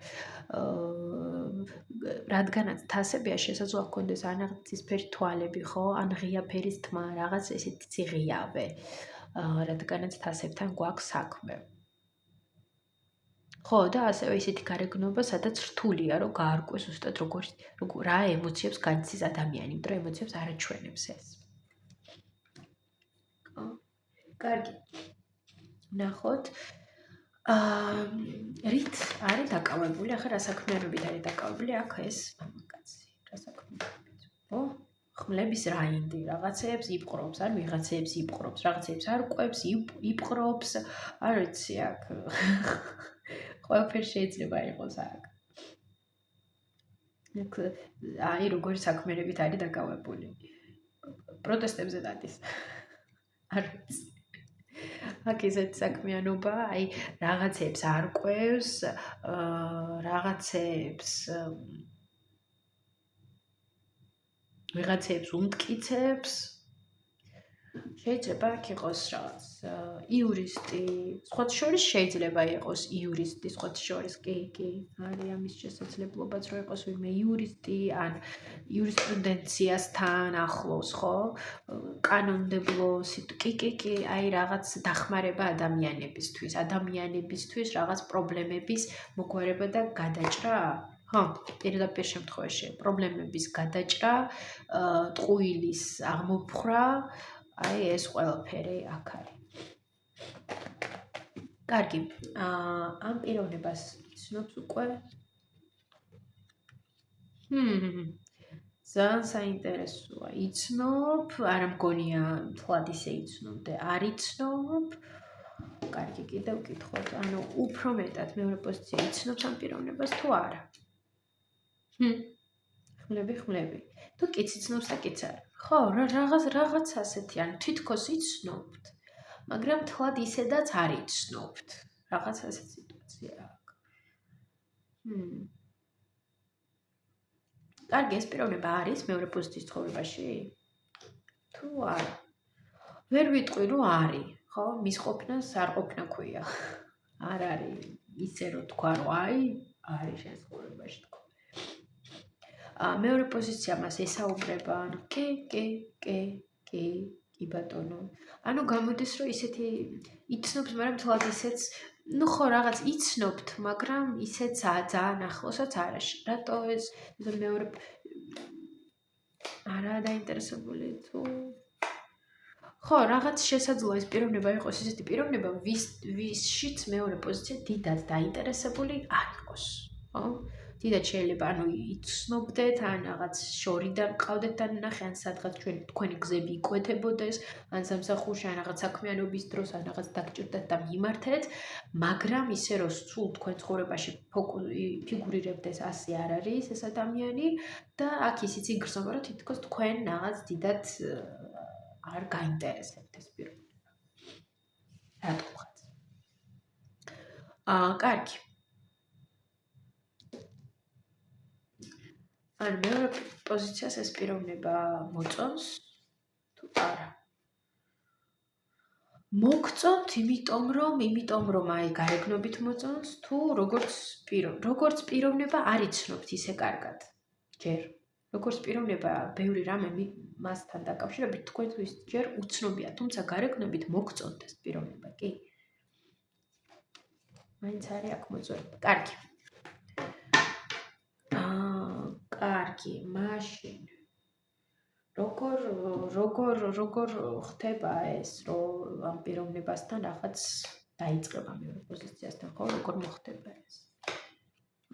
[SPEAKER 1] რადგანაც თასებია შესაძლოა გქონდეს ან ცისფერი თვალები, ხო? ან ღია ფერის თმა, რაღაც ესეთი ციღიავე. რადგანაც თასებთან გვაქვს საქმე. ხო, და ასევე ისეთი გარეგნობა, სადაც რთულია, რომ გაარკვეს ზუსტად რა ემოციებს განიცდის ადამიანი, იმიტომ რომ ემოციებს არ აჩვენებს ეს. ხო? კარგი. ნახოთ. რით არის დაკავებული, ახლა რა საქმიანობით არის დაკავებული, აქ ეს მამაკაცი, რა საქმიანობით. ო, ხმლების რაინდი, რაღაცეებს იპყრობს, ან ვიღაცეებს იპყრობს, რაღაცეებს არკვევს, იპყრობს, არ ვიცი, აქ ყველაფერი შეიძლება იყოს აქ. აი, როგორი საქმიანობით არის დაკავებული. პროტესტებზე დადის. არ ვიცი. აქ ესეთი საქმიანობა, აი, რაღაცეებს არკვევს, რაღაცეებს ვიღაცეებს უმტკიცებს. შეიძლება აქ იყოს რაღაც იურისტი, სხვა შორის შეიძლება იყოს იურისტი, სხვა შორის კი, არის ამის შესაძლებლობაც, რომ იყოს ვინმე იურისტი, ან იურისპრუდენციასთან ახლოს, ხო? კანონმდებლო კი, აი რაღაც დახმარება ადამიანებისთვის, რაღაც პრობლემების მოგვარება და გადაჭრა. ხო, პირდაპირ შემთხვევაში პრობლემების გადაჭრა, ტყუილის აღმოფხვრა, აი ეს ყველაფერი აქ არის. კარგი, ამ პიროვნებას იცნობს უკვე? ძალიან საინტერესოა. იცნობ, არ მგონია თლად ისე იცნობდე, არ იცნობ. კარგი, კიდევ ვკითხოთ, ანუ უფრო მეტად მეორე პოზიცია იცნობს ამ პიროვნებას თუ არა? ხმლები. თუ კიც იცნობს და კიც არა. ხო, რაღაც ასეთი, ანუ თითქოს იცნობთ, მაგრამ თლად ისედაც არ იცნობთ. რაღაც ასეთი სიტუაცია აქვს. კარგი, ეს პიროვნება არის მეორე პოზიციის ცხოვრებაში? თუ არა? ვერ ვიტყვი, რომ არის, ხო? მის ყოფნას არ ყოფნა ქვია. არ არის ისე რომ თქვა, რომ არის შენ ცხოვრებაში თქვა. მეორე პოზიცია მას ესაუბრება, ანუ კი ბატონო. ანუ გამოდის, რომ ისეთი იცნობს, მაგრამ თლად ისეც, ну ხო, რაღაც იცნობთ, მაგრამ ისეც ძალიან ახლოსაც არა. რატო ეს მეორე არა დაინტერესებული თუ ხო, რაღაც შესაძლოა ეს პიროვნება იყოს ისეთი პიროვნება, ვისშიც მეორე პოზიცია დიდად დაინტერესებული არ იყოს, ხო? დიდად შეიძლება, ანუ იცნობდეთ, ან რაღაც შორიდან ყავდეთ დანახე, ან სადღაც თქვენი გზები იკვეთებოდეს, ან სამსახურში, ან რაღაც საქმიანობის დროს, ან რაღაც დაგჭირდათ და მიმართეთ, მაგრამ ისე რომ სულ თქვენ ცხოვრებაში ფიგურირებდეს, ასე არ არის ეს ადამიანი და აქ ისიც იგრძნობა, რომ თითქოს თქვენ რაღაც დიდად არ გაინტერესებთ ეს პიროვნება. რატომღაც. კარგი. ან მეორე პოზიციას ეს პიროვნება მოწონს თუ არა? მოგწონთ, იმიტომ რომ აი გარეგნობით მოწონს თუ როგორც პიროვნება არ იცნობთ ისე კარგად. ჯერ როგორც პიროვნება, ბევრი რამე მასთან დაკავშირებით თქვენთვის ჯერ უცნობია, თუმცა გარეგნობით მოგწონთ ეს პიროვნება, კი? მაინც არის აქ მოწონება. კარგი. კარგი, მაშინ როგორ ხდება ეს, რომ ამ პიროვნებასთან რაღაც დაიწყება მეორე პოზიციასთან, ხო, როგორ მოხდება ეს?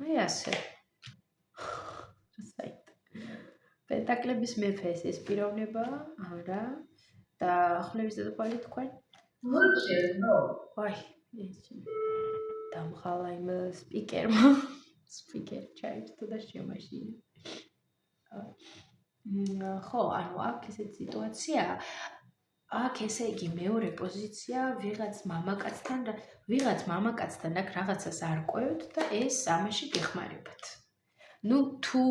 [SPEAKER 1] აი ასე. პენტაკლების მეფეს ეს პიროვნება, არა. და ახლების დედოფალი თქვენ? აი, ეს დამხალა იმ სპიკერმა. სპიკერი ჩაირთო და შემაშინა. ხო, ანუ აქ ესეთი სიტუაცია, აქ ესე იგი მეორე პოზიცია ვიღაც მამაკაცთან აქ რაღაცას არკვევთ და ეს ამაში გეხმარებათ. ნუ თუ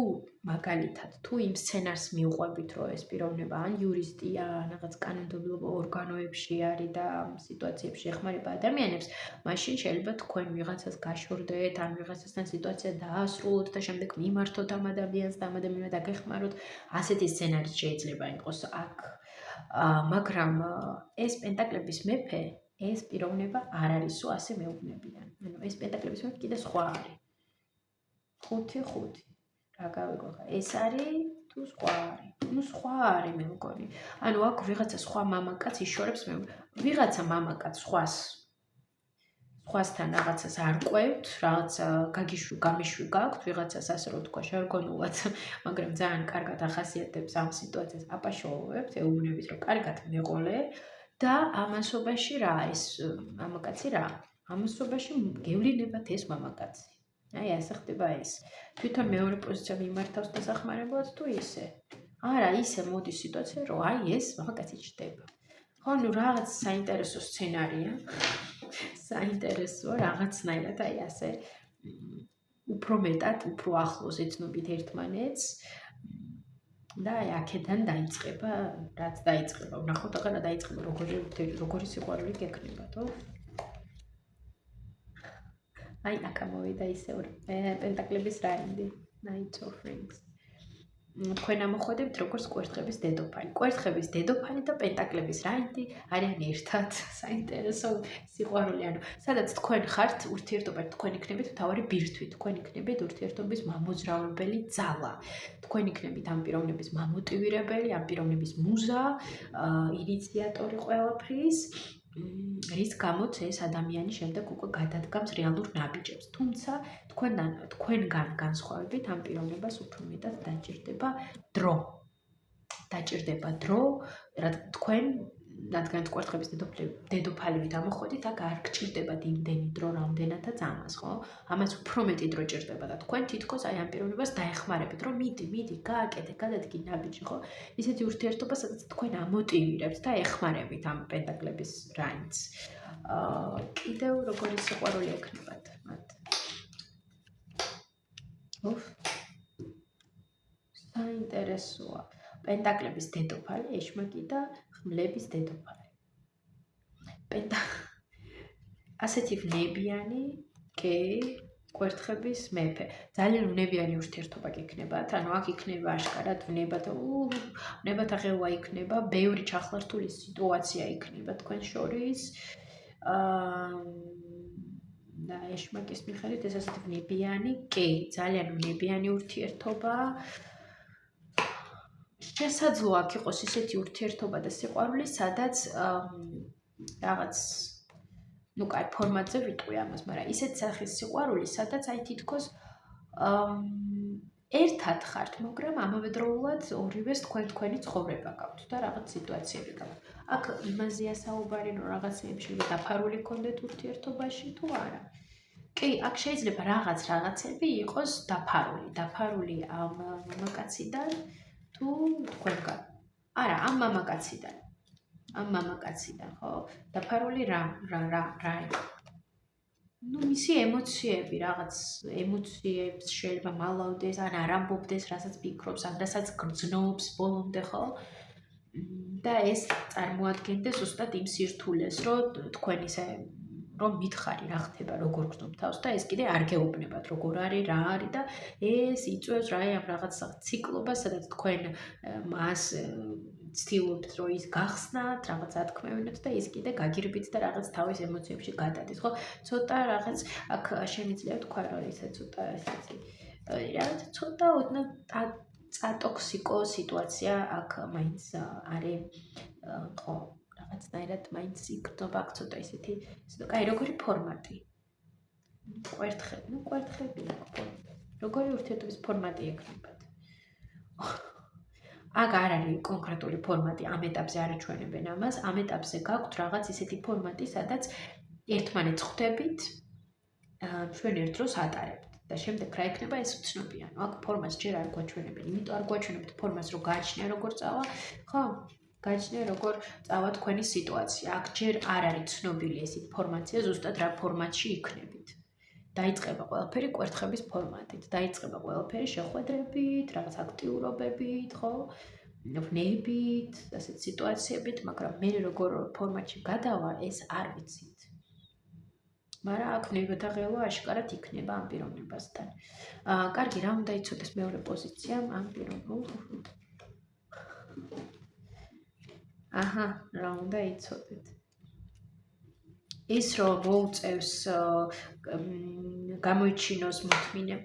[SPEAKER 1] მაგალითად თუ იმ სცენარს მიუყვებით, რომ ეს პიროვნება ან იურისტია, ან რაღაც კანონმდებლობა ორგანოებში არის და ამ სიტუაციებში ეხმარება ადამიანებს, მაშინ შეიძლება თქვენ ვიღაცას გაშორდეთ, ან ვიღაცასთან სიტუაცია დაასრულოთ და შემდეგ მიმართოთ ამ ადამიანს და ამ ადამიანმა დაგეხმაროთ. ასეთი სცენარი შეიძლება იყოს აქ. მაგრამ ეს პენტაკლების მეფე, ეს პიროვნება არ არისო ასე მეუბნებიან. ანუ ეს პენტაკლების მეფე კიდე სხვა არის. 5-5. რა გავიგო ხა? ეს არის თუ სხვა არის? ნუ სხვა არის მე მგონი. ანუ აქ ვიღაცა სხვა მამაკაც იშორებს ვიღაცა მამაკაც სხვასთან რაღაცას არკვევთ, რაღაცა გამიშვი გაქვთ, ვიღაცას ასე რომ თქვა ჟარგონულად, მაგრამ ძალიან კარგად ახასიათებს ამ სიტუაციას, აპაშოვებთ, ეუბნებით რომ კარგად მეყოლე და ამასობაში რა ეს მამაკაცი რა? ამასობაში გევლინებათ ეს მამაკაცი. აი ასე ხდება ეს. თვითონ მეორე პოზიცია მიმართავს დასახმარებლად თუ ისე? არა, ისე მოდის სიტუაცია, რომ აი ეს მამაკაცი ჩდება. ხო, ნუ რაღაც საინტერესო სცენარია. საინტერესო რაღაცნაირად აი ასე უფრო метად, უფრო ახლოს ეცნობით ერთმანეთს და აი აქედან დაიწყება, რაც დაიწყება. ვნახოთ ახლა რა დაიწყება, როგორი სიყვარული გექნება, თო? აი აქ მოვიდა ისე პენტაკლების რაინდი, Knight of Rings. თქვენ ამოხვედებით როგორც კვერთხების დედოფალი. კვერთხების დედოფალი და პენტაკლების რაინდი არიან ერთად საინტერესო სიყვარული. ანუ სადაც თქვენ ხართ ურთიერთობა, თქვენ იქნებით მთავარი ბირთვი, თქვენ იქნებით ურთიერთობის მამოძრავებელი ძალა. თქვენ იქნებით ამ პიროვნების მამოტივირებელი, ამ პიროვნების მუზა, ინიციატორი ყველაფრის. რის გამოც ეს ადამიანი შემდეგ უკვე გადადგამს რეალურ ნაბიჯებს. თუმცა თქვენგან განსხვავებით ამ პიროვნებას უფრო მეტად დაჭირდება დრო. რადგან კვერთხების დედოფალივით ამოხვედით, აქ არ გჭირდებათ იმდენი დრო, რამდენადაც ამას, ხო? ამას უფრო მეტი დრო ჭირდება და თქვენ თითქოს აი ამ პიროვნებას დაეხმარებით, რომ მიდი, გააკეთე, გადადგი ნაბიჯი, ხო? ისეთი ურთიერთობა, სადაც თქვენ ამოტივირებთ და ეხმარებით ამ პენტაკლების რაინდს. კიდევ როგორი სიყვარული ექნებათ მათ? საინტერესოა. პენტაკლების დედოფალი, ეშმაკი და ხმლების დედოფალი. ასეთი ვნებიანი, კვერთხების მეფე. ძალიან ვნებიანი ურთიერთობა გექნებათ, ანუ აქ იქნება აშკარად ვნებათა ღელვა იქნება, ბევრი ჩახლართული სიტუაცია იქნება თქვენ შორის. და ეშმაკის მიხედვით ეს ასეთი ვნებიანი, ძალიან ვნებიანი ურთიერთობა. შესაძლოა აქ იყოს ისეთი ურთიერთობა და სიყვარული, სადაც რაღაც ფორმატზე ვიტყვი ამას, მაგრამ ისეთ სახის სიყვარული, სადაც აი თითქოს ერთად ხართ, მაგრამ ამავდროულად ორივეს თქვენი ცხოვრება გაქვთ და რაღაც სიტუაციები გაქვთ. აქ იმაზეა საუბარი, რომ რაღაცეები შეიძლება დაფარული გქონდეთ ურთიერთობაში თუ არა. კი, აქ შეიძლება რაღაცები იყოს დაფარული ამ მამაკაციდან თუ თქვენგან. არა, ამ მამაკაციდან, ხო? დაფარული რა? ნუ მისი ემოციები, რაღაც ემოციებს შეიძლება მალავდეს, ან არ ამბობდეს, რასაც ფიქრობს, ან რასაც გრძნობს ბოლომდე, ხო? და ეს წარმოადგენდეს ზუსტად იმ სირთულეს, რომ თქვენ ისე რომ მითხარი რა ხდება, როგორ გრძნობ თავს და ეს კიდე არ გეუბნებათ, როგორ არის, რა არის და ეს იწვევს რა ამ რაღაც ციკლობას, სადაც თქვენ მას ცდილობთ, რომ ის გახსნათ, რაღაც ათქმევინოთ და ის კიდე გაგირბით და რაღაც თავის ემოციებში გადადის, ხო? ცოტა რაღაც აქ შეიძლება თქვა, რომ ისე ცოტა ესეთი რაღაც ცოტა ოდნავ წატოქსიკო სიტუაცია აქ მაინც არის ხო რაღაცნაირად მაინც იქნება აქ ცოტა ისეთი კაი როგორი ფორმატი კვერთხები როგორი ურთიერთობის ფორმატი ექნებათ აქ არ არის კონკრეტული ფორმატი ამ ეტაპზე არ აჩვენებენ ამას ამ ეტაპზე გაქვთ რაღაც ისეთი ფორმატი სადაც ერთმანეთს ხვდებით ჩვენ ერთ დროს ატარებთ და შემდეგ რა იქნება ეს უცნობია. აქ ფორმას ჯერ არ გვაჩვენებენ, იმიტომ არ გვაჩვენებთ ფორმას, რომ გააჩნია როგორ წავა, ხო? გააჩნია როგორ წავა თქვენი სიტუაცია. აქ ჯერ არ არის ცნობილი ეს ინფორმაცია, ზუსტად რა ფორმატში იქნებით. დაიწყება ყველაფერი კვერთხების ფორმატით, დაიწყება ყველაფერი შეხვედრებით, რაღაც აქტიურობებით, ხო? ვნებით, ასეთ სიტუაციებით, მაგრამ მე როგორ ფორმატში გადავა, ეს არ ვიცით. მაგრამ აქ ვნებათა ღელვა აშკარად იქნება ამ პიროვნებასთან. კარგი, რა უნდა იცოდეს მეორე პოზიციამ ამ პიროვნებასთან? აჰა, რა უნდა იცოდეთ? ის რომ მოუწევს გამოიჩინოს მოთმინე.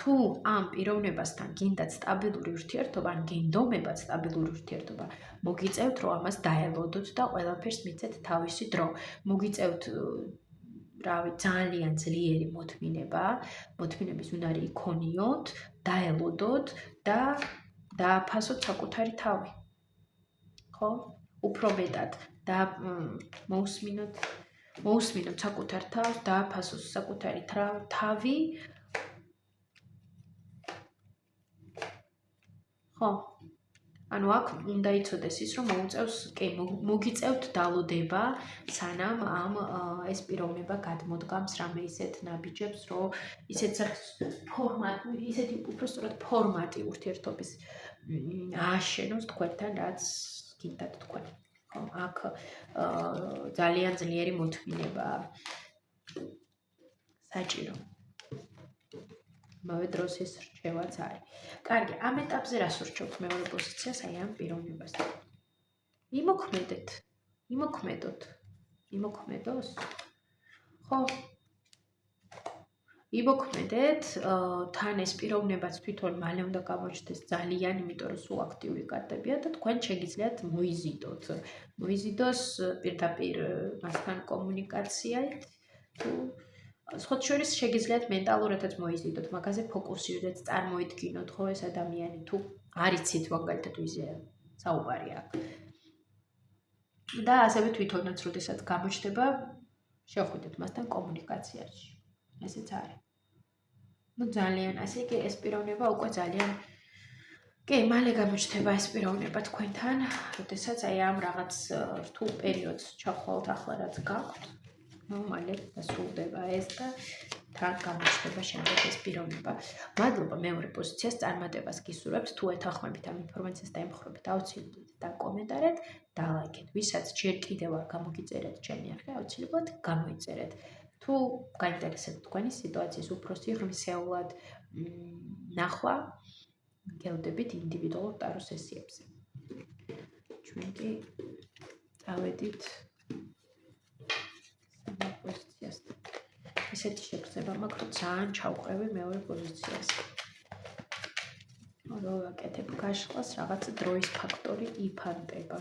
[SPEAKER 1] თუ ამ პიროვნებასთან გინდათ სტაბილური ურთიერთობა, ან გინდომებად სტაბილური ურთიერთობა, მოგიწევთ რომ ამას დაელოდოთ და ყველაფერს მიცეთ თავისი დრო. მოგიწევთ რავი, ძალიან ძლიერი მოთმინება, მოთმინების უნარი იქონიოთ, დაელოდოთ და დააფასოთ საკუთარი თავი. ხო? უფრო მეტად და მოусმინოთ საკუთარ თავს, დააფასოს საკუთარი თავი. ხო? ანუ აქ უნდა იცოდეს ის, რომ მოგიწევთ დალოდება, სანამ ამ ეს პიროვნება გადმოდგამს რამე ისეთ ნაბიჯებს, რომ ისეთი უბრალოდ ფორმატი ურთიერთობის ააშენოს თქვენთან, რაც გინდათ თქვენ. ხო, აქ ძალიან ძლიერი მოთმინება საჭირო. ამავე დროს ეს რჩევაც არის. კარგი, ამ ეტაპზე რას ურჩევთ მეორე პოზიციას, აი ამ პიროვნებასთან? იმოქმედოთ. ხო? იმოქმედეთ, თან ეს პიროვნებაც თვითონ მალე უნდა გამოჩნდეს ძალიან, იმიტომ რომ სულ აქტიური კარტებია და თქვენ შეგიძლიათ მოიზიდოთ. მოიზიდოს პირდაპირ მასთან კომუნიკაციით. თუ სხვა შორის შეგიძლიათ მენტალურადაც მოიზიდოთ, მაგაზე ფოკუსირდეთ, წარმოიდგინოთ, ხო ეს ადამიანი თუ არიცით მაგალითად ვიზე საუბარია. და ასევე თვითონაც როდესაც გამოჩნდება, შეხვიდეთ მასთან კომუნიკაციაში. ესეც არის. ძალიან, ასე კი ეს პიროვნება უკვე ძალიან კი, მალე გამოჩნდება ეს პიროვნება თქვენთან, როდესაც აი ამ რაღაც რთულ პერიოდს ჩავხვალთ ახლა რაც გაქვთ. მალე დასრულდება ეს და თან გამოჩნდება შემდეგ ეს პიროვნება. მადლობა მეორე პოზიციას წარმატებას გისურვებთ. თუ ეთანხმებით ამ ინფორმაციას და ემხრობთ, აუცილებლად დაკომენტარეთ და ლაიქეთ. ვისაც ჯერ კიდევ არ გამოგიწერეთ ჩემი არხი, აუცილებლად გამოიწერეთ. თუ გაინტერესებთ თქვენი სიტუაციის უფრო სიღრმისეულად ნახვა, გელოდებით ინდივიდუალურ ტარო სესიებზე. ჩვენ კი წავედით პოზიციასთან. ესეთი შეგრძნება მაქვს, რომ ძალიან ჩავყრევი მეორე პოზიციას. რო ვაკეთებ გაშლას, რაღაც დროის ფაქტორი იფანტება.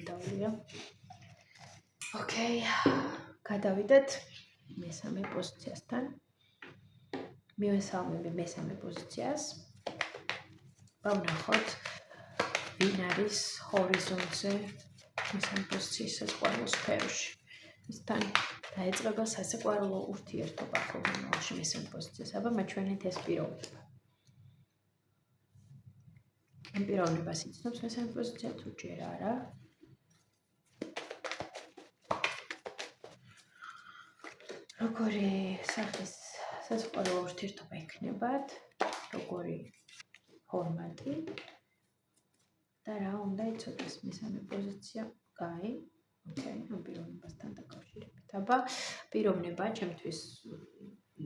[SPEAKER 1] დავია. ოკეი. გადავიდეთ მესამე პოზიციასთან. მივესალმები მესამე პოზიციას. ვნახოთ ვინ არის ჰორიზონტზე მესამე პოზიციის სასიყვარულო სფეროში. ისთან დაეწყება სასიყვარულო ურთიერთობა ხოლმე მესამე პოზიციას. აბა მაჩვენეთ ეს პიროვნება. ამ პიროვნებას იცნობს მესამე პოზიცია თუ ჯერ არა? როგორი სახის სასიყვარულო ურთიერთობა იქნებათ? როგორი ფორმატი? და რა უნდა იცოდეს მესამე პოზიცია? კაი, ოკეი, ამ პიროვნებასთან დაკავშირებით. აბა, პიროვნება ჩემთვის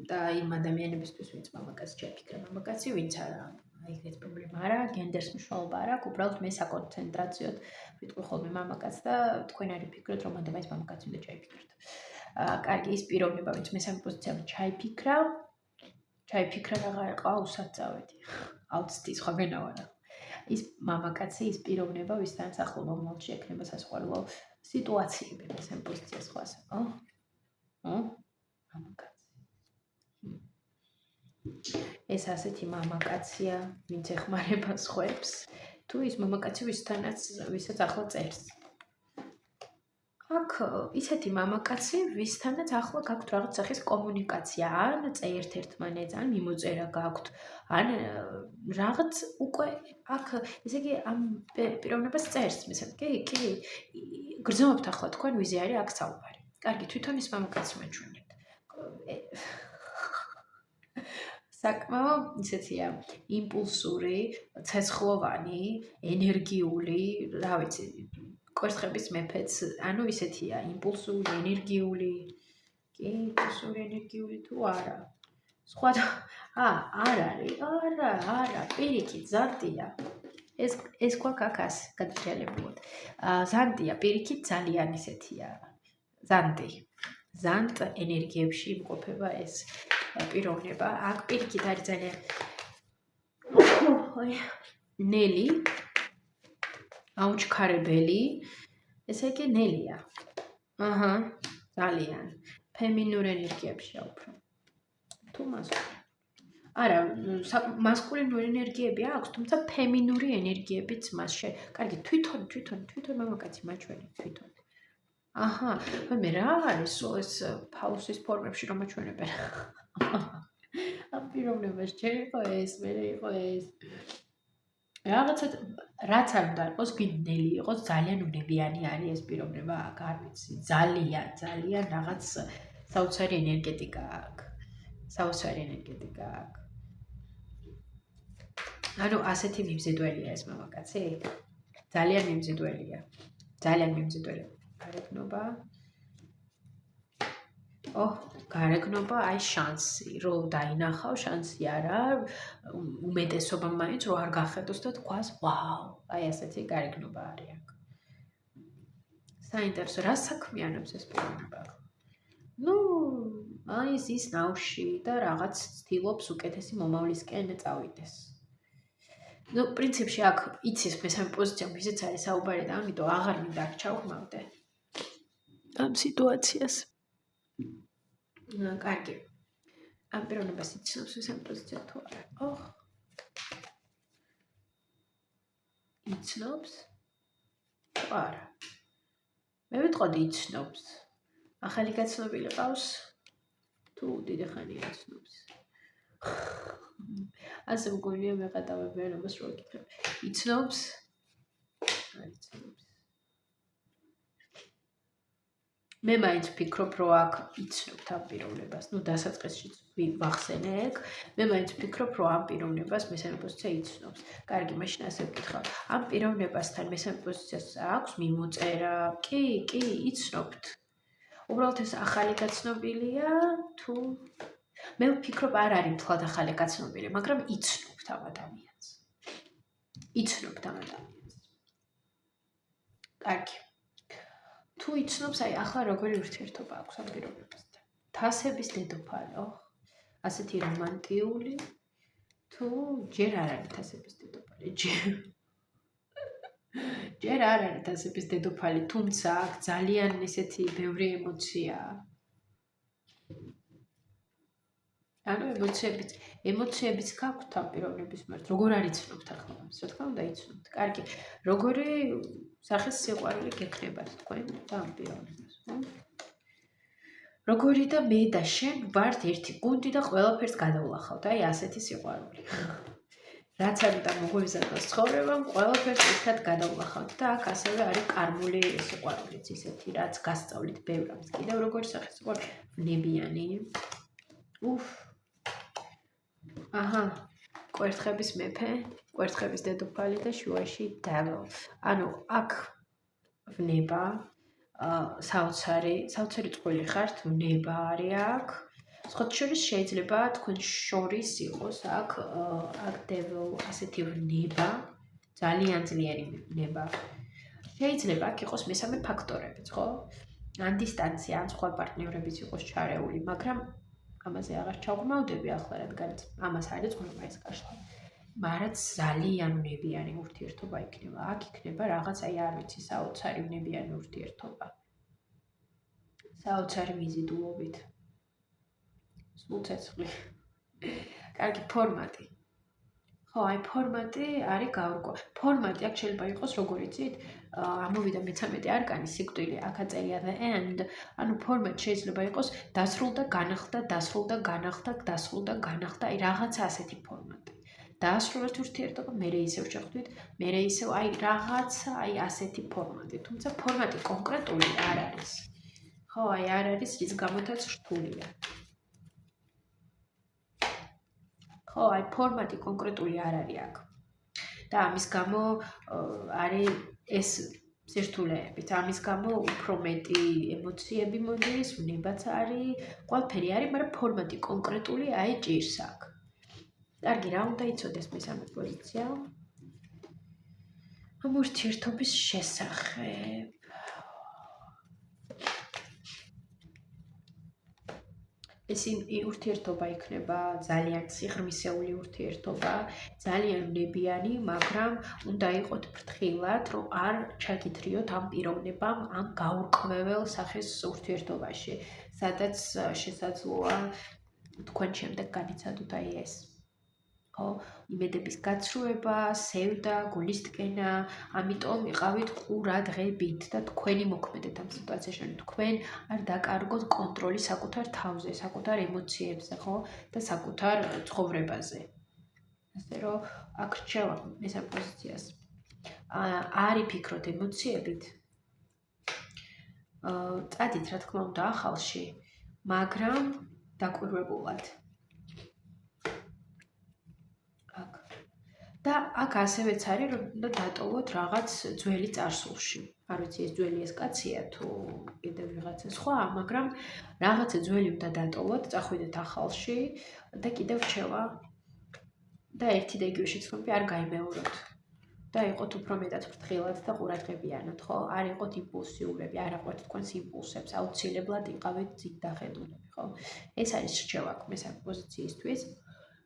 [SPEAKER 1] და იმ ადამიანებისთვის, ვინც მამაკაცს შეფიქრა, მამაკაცი ვინც არა, ეგრეთ პრობლემა არა, გენდერს მნიშვნელობა არ აქვს, უბრალოდ მე საკონცენტრაციოდ ვიტყვი ხოლმე მამაკაცს და თქვენ არ იფიქროთ, რომ მანდ მაინც მამაკაცი უნდა ჩაიფიქროთ. კარგი, ის პიროვნება, ვინც მესამე პოზიციაზე ჩაიფიქრა რა იყო უსაწავედი. აუცდი სხვა გენავარა. ის მამაკაცი, ის პიროვნება, ვისთანაც ახლო მომავალში ექნება სასიყვარულო სიტუაციები მესამე პოზიციას ხვას. მამაკაცი. ეს ასეთი მამაკაცია, ვინც ეხმარება სხვებს, თუ ის მამაკაცი, ვისაც ახლა წერს. აქ ისეთი მამაკაცი, ვისთანაც ახლა გაქვთ რაღაც სახის კომუნიკაცია, ან წერთ ერთმანეთს, ან მიმოწერა გაქვთ, ან რაღაც უკვე აქ, ესე იგი ამ პიროვნებას წერს, კი, გრძნობთ ახლა თქვენ ვიზე არის აქ საუბარი. კარგი, თვითონ ის მამაკაცი მაჩვენებთ. საკმაო ისეთია, იმპულსური, ცეცხლოვანი, ენერგიული, რა ვიცი, კვერცხების მეფეც, ანუ ისეთია, იმპულსური, ენერგიული, კი, იმპულსური, ენერგიული თუ არა. სხვა არ არის, არა, პირიქით, ზანტია. ეს გვაქვს გადაჭრელებულად. ზანტია, პირიქით ძალიან ისეთია. ზანტ ენერგიებში იმყოფება ეს პიროვნება. აქ პირიქით არის ძალიან ნელი, აუჩქარებელი, ესე იგი ნელია. ძალიან. ფემინურ ენერგიებშია უფრო. თუ მასკულინური. არა, მასკულინური ენერგიები აქვს, თუმცა ფემინური ენერგიებიც მასში. კარგი, თვითონ მამაკაცი მაჩვენებს თვითონ. მე რა არის ეს ფაუსის ფორმებში რომ მაჩვენებენ? ამ პიროვნებას ჯერ იყო ეს, მერე იყო ეს. რაღაცა რაც არ უნდა იყოს, გინდელი იყოს, ძალიან უნებიანი არის ეს პიროვნება, არ ვიცი, ძალიან რაღაც საოცარი ენერგეტიკა აქვს. ანუ ასეთი მიმზიდველია ეს მამაკაცი? ძალიან მიმზიდველია. გარეგნობა. გარეგნობა, აი შანსი, რომ დაინახავ, შანსი არა, უმეტესობა მაინც რომ არ გახედოს და თქვას, ვაუ, აი ასეთი გარეგნობა არის აქ. საინტერესო, რა საქმიანობს ეს პიროვნება? აი ის ნავში და რაღაც ცდილობს უკეთესი მომავლისკენ წავიდეს. პრინციპში აქ იცის მესამე პოზიცია, ვიზეც არის საუბარი და ამიტომ აღარ მინდა აქ ჩავხმავდე ამ სიტუაციას. კარგი. ამ პიროვნებას იცნობს მესამე პოზიცია თუ არა? იცნობს? თუ არა? მე ვიტყოდი იცნობს. ახალი გაცნობილი ყავს? თუ დიდი ხანია იცნობს? ასე მგონია მე ყატავებიან ამას რო ვიკითხებ. იცნობს? არ იცნობს. მე მაინც ვფიქრობ, რომ აქ იცნობთ ამ პიროვნებას. დასაწყისშიც ვახსენე ეგ. მე მაინც ვფიქრობ, რომ ამ პიროვნებას მესამე პოზიცია იცნობს. კარგი, მაშინ ასე ვკითხავ. ამ პიროვნებასთან მესამე პოზიციას აქვს მიმოწერა? კი, იცნობთ. უბრალოდ ეს ახალი გაცნობილია თუ მე ვფიქრობ არ არის მთლად ახალი გაცნობილი, მაგრამ იცნობთ ამ ადამიანს. კარგი. თუ იცნობს, აი ახლა როგორი ურთიერთობა აქვს ამ პიროვნებასთან. თასების დედოფალი, ასეთი რომანტიული თუ ჯერ არ არის თასების დედოფალი, ჯერ არ არის თასების დედოფალი, თუმცა აქ ძალიან ესეთი ბევრი ემოციაა. ანუ ემოციებიც გაქვთ ამ პიროვნების მიმართ. როგორ არ იცნობთ ახლა ამას, რა თქმა უნდა იცნობთ. კარგი, როგორი სახის სიყვარული გექნებათ თქვენ და ამ პიროვნებას, ხო? როგორი და მე და შენ ვართ ერთი გუნდი და ყველაფერს გადავლახავთ, აი ასეთი სიყვარული. რაც არ უნდა მოგვიზარდოს ცხოვრებამ, ყველაფერს ერთად გადავლახავთ და აქ ასევე არის კარმული სიყვარულიც ისეთი, რაც გასწავლით ბევრ რამს. კიდევ როგორი სახის სიყვარული? ვნებიანი. აჰა, კვერთხების მეფე, კვერთხების დედოფალი და შუაში devil. ანუ აქ ვნება, საოცარი წყვილი ხართ, ვნება არის აქ. სხვათა შორის შეიძლება თქვენ შორის იყოს აქ devil, ასეთი ვნება, ძალიან ძლიერი ვნება. შეიძლება აქ იყოს მესამე ფაქტორებიც, ხო? ან დისტანცია, ან სხვა პარტნიორებიც იყოს ჩარეული, მაგრამ ამაზე აღარ ჩავღრმავდები ახლა, რადგან ამას არ ეძღვნება ეს კაშხალი. მაგრამ ძალიან ვნებიანი ურთიერთობა იქნება. აქ იქნება რაღაც, აი არ ვიცი, საოცარი ვნებიანი ურთიერთობა. საოცარი მიზიდულობით. სულ ცეცხლი. კარგი ფორმატი. ხო, აი ფორმატი არის გაურკვა. ფორმატი აქ შეიძლება იყოს როგორ იცით? ამოვიდა მე-13 არკანი სიკვდილი, აქ აწერია the end. ანუ ფორმატი შეიძლება იყოს დასრულდა, განახლდა, დასრულდა, განახლდა, დასრულდა, განახლდა, აი რაღაცა ასეთი ფორმატი. დაასრულეთ ურთიერთობა, მერე ისევ შეხვდით, მერე ისევ აი რაღაცა აი ასეთი ფორმატი. თუმცა ფორმატი კონკრეტული არ არის. ხო, აი არ არის რის გამოთაც რთულია. ხო, აი ფორმატი კონკრეტული არ არის აქ. და ამის გამო არის ეს სირთულეებით. ამის გამო უფრო მეტი ემოციები მოდის, ვნებაც არის, ყველაფერი არის, მაგრამ ფორმატი კონკრეტული აი ჭირს აქ. კარგი, რა უნდა იცოდეს მესამე პოზიცია? ამ ურთიერთობის შესახებ. ეს ურთიერთობა იქნება ძალიან სიღრმისეული ურთიერთობა, ძალიან ვნებიანი, მაგრამ უნდა იყოთ ფრთხილად, რომ არ ჩაგითრიოთ ამ პიროვნებამ ამ გაურკვეველ სახის ურთიერთობაში, სადაც შესაძლოა თქვენ შემდეგ განიცადოთ აი ეს. ხო, იმედების გაცრუება, სევდა, გულისტკენა, ამიტომ იყავით ყურადღებით და თქვენი მოქმედეთ ამ სიტუაციაში, თქვენ არ დაკარგოთ კონტროლი საკუთარ თავზე, საკუთარ ემოციებზე, ხო? და საკუთარ ცხოვრებაზე. ასე რომ აქ რჩევა მესამე პოზიციას. არ იფიქროთ ემოციებით. წადით, რა თქმა უნდა, ახალში, მაგრამ დაკვირვებულად. და აქ ასევეც არის, რომ უნდა დატოვოთ რაღაც ძველი წარსულში. არ ვიცი, ეს ძველი ეს კაცია თუ კიდევ ვიღაცა სხვა, მაგრამ რაღაცა ძველი უნდა დატოვოთ, წახვიდეთ ახალში და კიდევ რჩევა და ერთი და იგივე შეცდომები არ გაიმეოროთ. და იყოთ უფრო მეტად ფრთხილად და ყურადღებიანად, ხო? არ იყოთ იმპულსიურები, არ აყვეთ თქვენს იმპულსებს, აუცილებლად იყავით ძით დახედულები, ხო? ეს არის რჩევა მესამე პოზიციისთვის.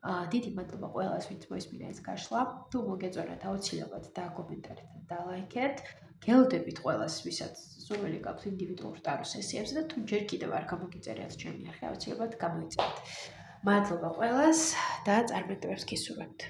[SPEAKER 1] დიდი მადლობა ყველას, ვინც მოისმინა ეს გაშლა. თუ მოგეწონათ, აუცილებლად დაკომენტარეთ და დალაიქეთ. გელოდებით ყველას, ვისაც სურვილი გაქვთ ინდივიდუალურ ტარო სესიებზე და თუ ჯერ კიდევ არ გამოგიწერიათ ჩემი არხი, აუცილებლად გამოიწერეთ. მადლობა ყველას და წარმატებებს გისურვებთ.